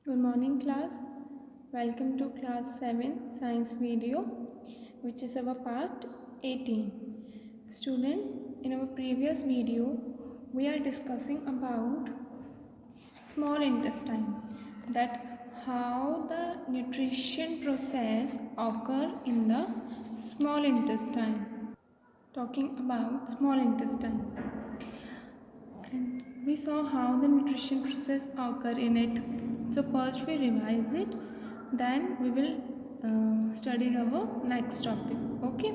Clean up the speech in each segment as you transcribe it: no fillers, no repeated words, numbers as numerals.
Good morning class. Welcome to class 7 science video, which is our part 18. Student, in our previous video we are discussing about small intestine, that how the nutrition process occur in the small intestine. Talking about small intestine, and we saw how the nutrition process occur in it. So first we revise it, then we will study our next topic. Okay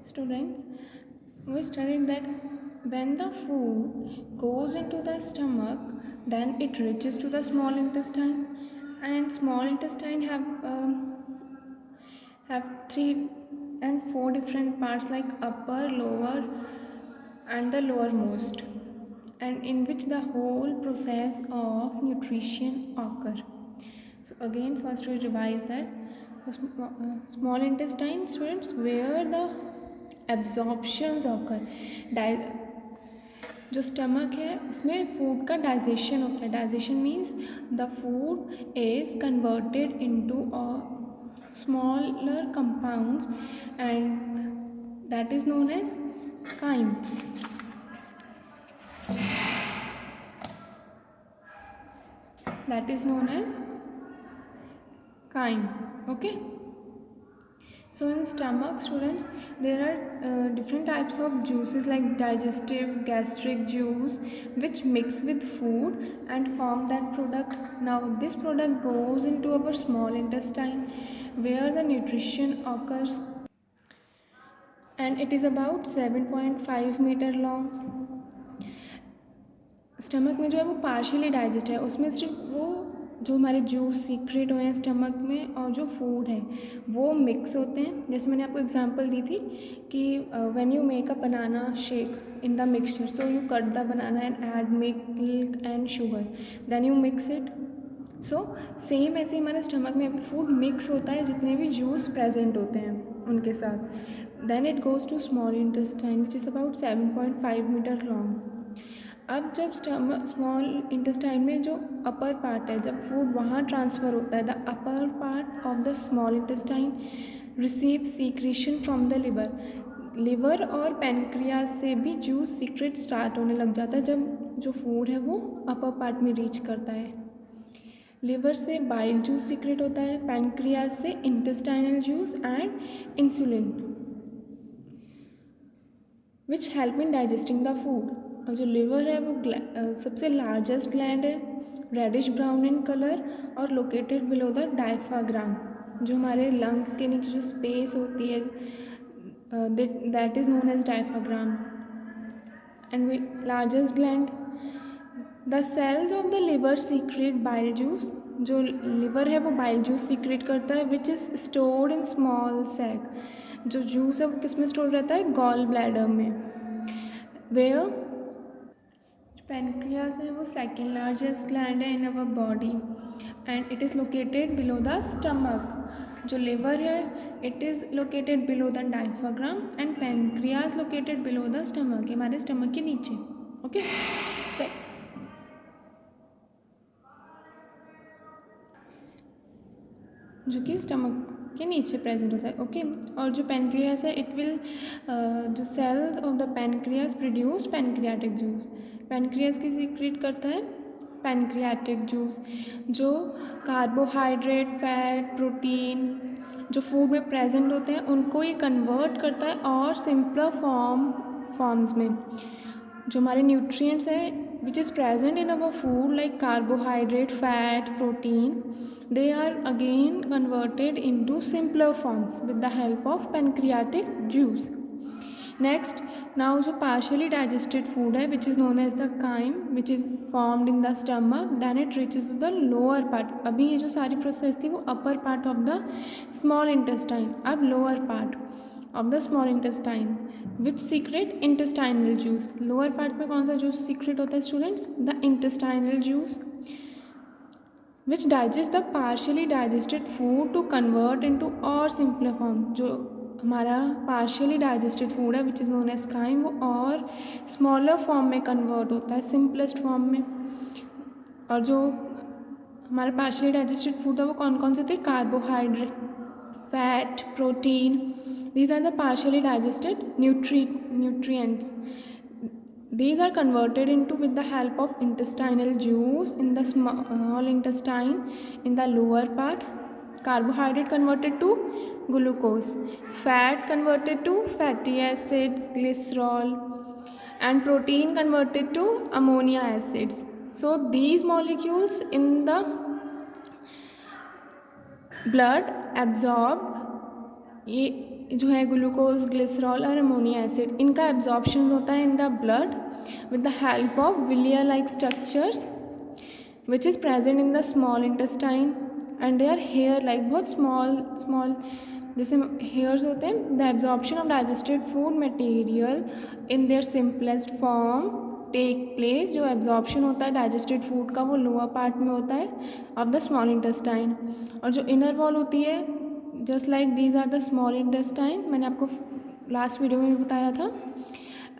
students, we studied that when the food goes into the stomach, then it reaches to the small intestine, and small intestine have 3 and 4 different parts like upper, lower and the lowermost, and in which the whole process of nutrition occur. So again first we revise that small intestine, students, where the absorptions occur. जो stomach है उसमें food का digestion होता है. Digestion means the food is converted into smaller compounds, and that is known as chyme. That is known as chyme. Okay, so in stomach, students, there are different types of juices like digestive, gastric juice, which mix with food and form that product. Now this product goes into our small intestine where the nutrition occurs, and it is about 7.5 meter long. Stomach में जो है वो partially digest है, उसमें सिर्फ वो जो हमारे जूस सीक्रेट हुए हैं स्टमक में और जो फूड है वो मिक्स होते हैं. जैसे मैंने आपको एग्जांपल दी थी कि when you make a banana shake in the mixture, so you cut the banana and add milk and sugar, then you mix it. So same ऐसे ही हमारे स्टमक में फूड मिक्स होता है जितने भी जूस प्रेजेंट होते हैं उनके साथ. Then it goes to small intestine which is about 7.5 metre long. अब जब स्मॉल इंटेस्टाइन में जो अपर पार्ट है, जब फूड वहाँ ट्रांसफ़र होता है, the upper part of the small intestine receive secretion from the liver. Liver और पैनक्रियाज से भी जूस सीक्रेट स्टार्ट होने लग जाता है जब जो फूड है वो अपर पार्ट में रीच करता है. लिवर से बाइल जूस सीक्रेट होता है, पैनक्रियाज से intestinal juice and insulin which help in digesting the food. और जो लिवर है वो सबसे लार्जेस्ट ग्लैंड है, रेडिश ब्राउन इन कलर और लोकेटेड बिलो द डायफ्राग्राम. जो हमारे लंग्स के नीचे जो स्पेस होती है that is known as diaphragm. And largest gland, the cells of the liver secrete bile juice. जो लिवर है वो बाइल जूस सीक्रेट करता है which is stored in small sac. जो जूस है वो किस में स्टोर रहता है? गॉल ब्लैडर में. वेयर पैनक्रियाज है वो सेकेंड लार्जेस्ट ग्लैंड है in our body and it is located below the stomach. जो लिवर है it is located below the diaphragm and pancreas located below the stomach, हमारे stomach के नीचे. Okay, जो कि स्टमक के नीचे प्रेजेंट होता है. ओके, और जो पैनक्रियास है इट विल जो cells of the pancreas produce pancreatic juice. Pancreas की सीक्रेट करता है पैनक्रियाटिक जूस. जो कार्बोहाइड्रेट, फैट, प्रोटीन जो फूड में प्रेजेंट होते हैं उनको ये कन्वर्ट करता है और सिंपलर फॉर्म्स में. जो हमारे न्यूट्रिएंट्स हैं which is present in our food like carbohydrate, fat, protein, they are again converted into simpler forms with the help of pancreatic juice. Next, now जो partially digested food है which is known as the chyme which is formed in the stomach, then it reaches to the lower part. अभी ये जो सारी process थी वो upper part of the small intestine. अब lower part of the small intestine which secrete intestinal juice. Lower part में कौन सा जूस सीक्रेट होता है students? The intestinal juice which digest the partially digested food to convert into और simpler form. जो हमारा partially digested food है which is known as chyme वो और smaller form में convert होता है, simplest form में. और जो हमारे पार्शियली डाइजेस्टेड फूड था वो कौन कौन से थे? Carbohydrate, fat, protein. These are the partially digested nutrients. These are converted into with the help of intestinal juice in the small intestine in the lower part. Carbohydrate converted to glucose, fat converted to fatty acid, glycerol, and protein converted to ammonia acids. So these molecules in the blood absorb, ये जो है glucose, glycerol और ammonia acid, इनका absorption होता है in the blood with the help of villi like structures which is present in the small intestine and they are hair like, बहुत small जैसे hairs होते हैं. The absorption of digested food material in their simplest form take place. जो absorption होता है digested food का वो lower part में होता है ऑफ द स्मॉल इंटेस्टाइन. और जो इनर वॉल होती है, just like these are the small intestine, मैंने आपको लास्ट वीडियो में भी बताया था.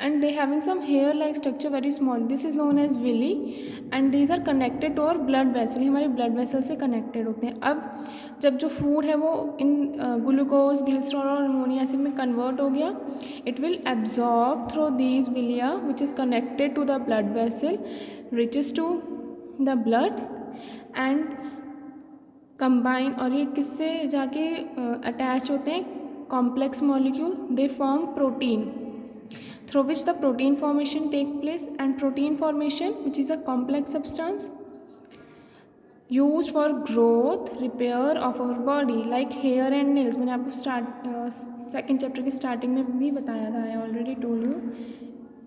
And they having some hair like structure very small, this is known as villi. And these are connected to our blood vessel, हमारे blood vessel से connected होते हैं. अब जब जो फूड है वो इन ग्लूकोज, ग्लिसरॉल और अमोनिया एसिड में कन्वर्ट हो गया, it will absorb through these विलिया which is connected to the blood vessel, reaches to the blood and combine. और ये किससे जाके अटैच होते हैं? Complex molecule, they form protein through which the protein formation take place. And protein formation, which is a complex substance used for growth, repair of our body like hair and nails. मैंने आपको second chapter की starting में भी बताया था. I already told you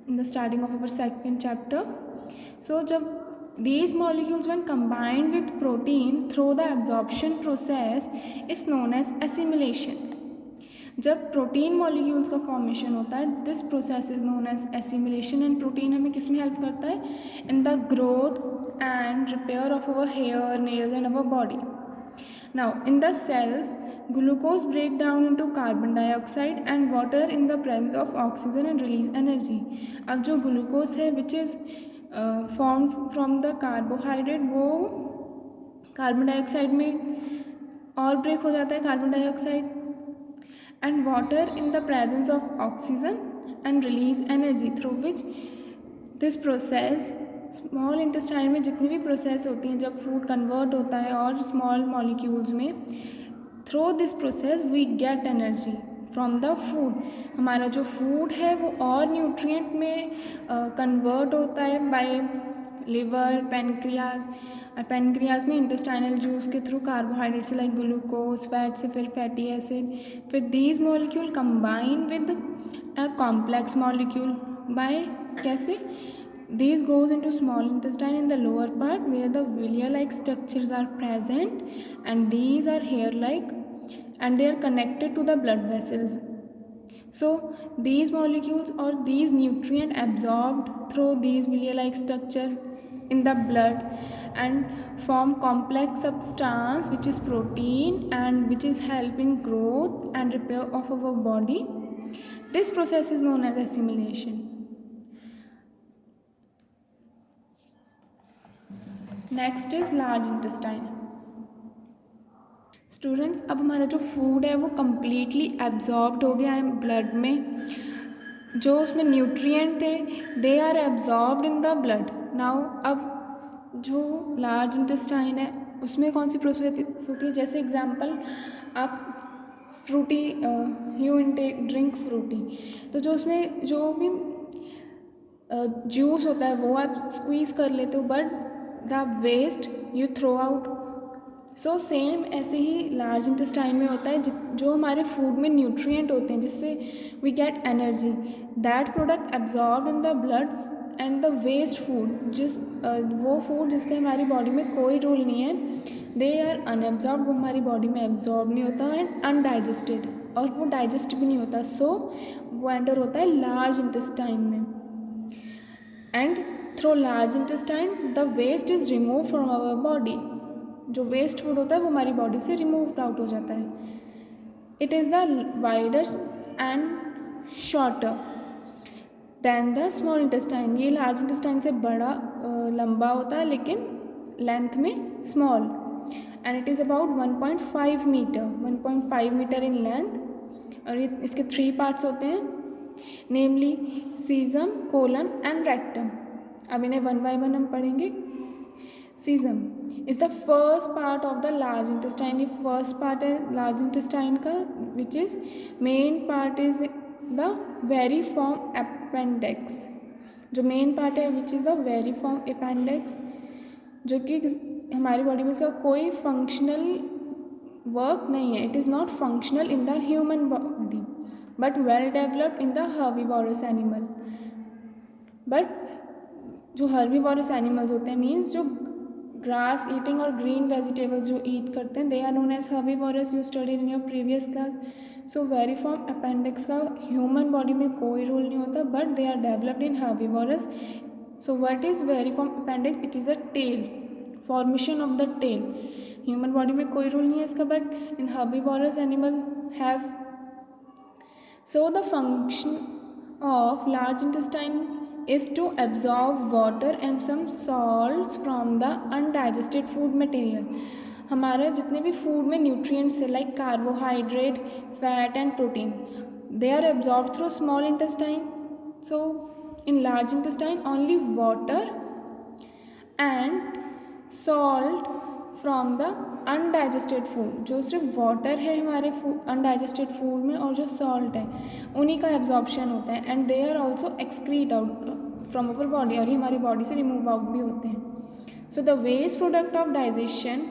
in the starting of our second chapter. So जब these molecules when combined with protein through the absorption process is known as assimilation. जब protein molecules का formation होता है, this process is known as assimilation. And protein हमें किस में help करता है? In the growth and repair of our hair, nails and our body. Now in the cells glucose break down into carbon dioxide and water in the presence of oxygen and release energy. अब जो glucose है which is form from the carbohydrate, वो carbon dioxide में और break हो जाता है, carbon dioxide, and water in the presence of oxygen and release energy through which this process, small intestine में जितनी भी प्रोसेस होती हैं जब फूड कन्वर्ट होता है और स्मॉल मॉलिक्यूल्स में, through this process we get energy from the food. हमारा जो फूड है वो और न्यूट्रिएंट में कन्वर्ट होता है बाय लिवर, पैनक्रियाज. और पैनक्रियाज में इंटेस्टाइनल जूस के थ्रू कार्बोहाइड्रेट से लाइक ग्लूकोज, फैट से फिर फैटी एसिड, फिर these molecule combine with a complex molecule by कैसे? These goes into small intestine in the lower part where the villi-like structures are present and these are hair-like and they are connected to the blood vessels. So these molecules or these nutrient absorbed through these villi-like structure in the blood and form complex substance which is protein and which is helping growth and repair of our body. This process is known as assimilation. Next is large intestine. Students, अब हमारा जो food है वो completely absorbed हो गया है blood में. जो उसमें न्यूट्रिएंट थे they are absorbed in the blood. Now अब जो लार्ज इंटेस्टाइन है उसमें कौन सी प्रोसेस होती है? जैसे एग्जांपल, आप Frooti you intake drink Frooti, तो जो उसमें जो भी जूस होता है वो आप स्क्वीज़ कर लेते हो, but the waste you throw out. So same ऐसे ही लार्ज इंटेस्टाइन में होता है. जो हमारे फूड में न्यूट्रिएंट होते हैं जिससे we get energy, that product absorb in the blood and the waste food, वो फूड जिसका हमारी बॉडी में कोई रोल नहीं है, दे आर अनएब्जॉर्ब, वो हमारी बॉडी में एब्जॉर्ब नहीं होता एंड अनडाइजेस्टेड, और वो डाइजेस्ट भी नहीं होता. सो वो एंटर होता है लार्ज इंटेस्टाइन में. And through large intestine the waste is remove from our body. जो वेस्ट फूड होता है वो हमारी बॉडी से रिमूव आउट हो जाता है. It is the wider and shorter than the small intestine. ये लार्ज इंटेस्टाइन से बड़ा लंबा होता है लेकिन लेंथ में small. And it is about 1.5 metre, 1.5 metre in length. और ये इसके 3 पार्ट्स होते हैं, namely caecum, colon and rectum. अब इन्हें 1 बाय 1 हम पढ़ेंगे। Caecum is the first part of the large intestine. ये फर्स्ट पार्ट है लार्ज इंटेस्टाइन का, which is main part is the vermiform appendix. जो मेन पार्ट है which is the vermiform appendix, जो कि हमारी बॉडी में इसका कोई फंक्शनल वर्क नहीं है। It is not functional in the human body but well developed in the herbivorous animal. But जो हर्बीवोरस एनिमल्स होते हैं मीन्स जो ग्रास ईटिंग और ग्रीन वेजिटेबल्स जो ईट करते हैं, they are known as herbivorous. You studied in your previous class. So vermiform appendix का human body में कोई रोल नहीं होता but they are developed in herbivorous. So what is vermiform appendix? It is a tail, formation of the tail. Human body में कोई role नहीं है इसका but in herbivorous animal have. So the function of large intestine is to absorb water and some salts from the undigested food material। हमारे जितने भी food में nutrients है like carbohydrate, fat and protein, they are absorbed through small intestine. So in large intestine only water and salt from the undigested food, जो सिर्फ water है हमारे undigested food में और जो सॉल्ट है उन्हीं का एब्जॉर्प्शन होता है। And they are also excrete out from our body, और ये हमारी बॉडी से रिमूव आउट भी होते हैं। So the waste product of digestion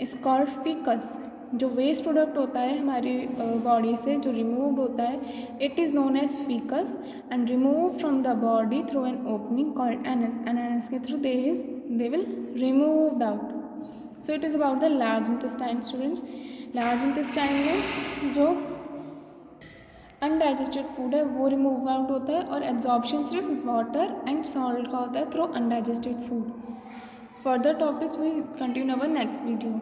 is called faeces. जो वेस्ट प्रोडक्ट होता है हमारी बॉडी से जो रिमूव होता है, it is known as faeces and remove from the body through an opening called anus. And anus के थ्रू they will removed out. So it is about the large intestine students. Large intestine में जो undigested food है वो remove out होता है और absorption सिर्फ वाटर एंड सॉल्ट का होता है through undigested food. Further topics we continue our next video.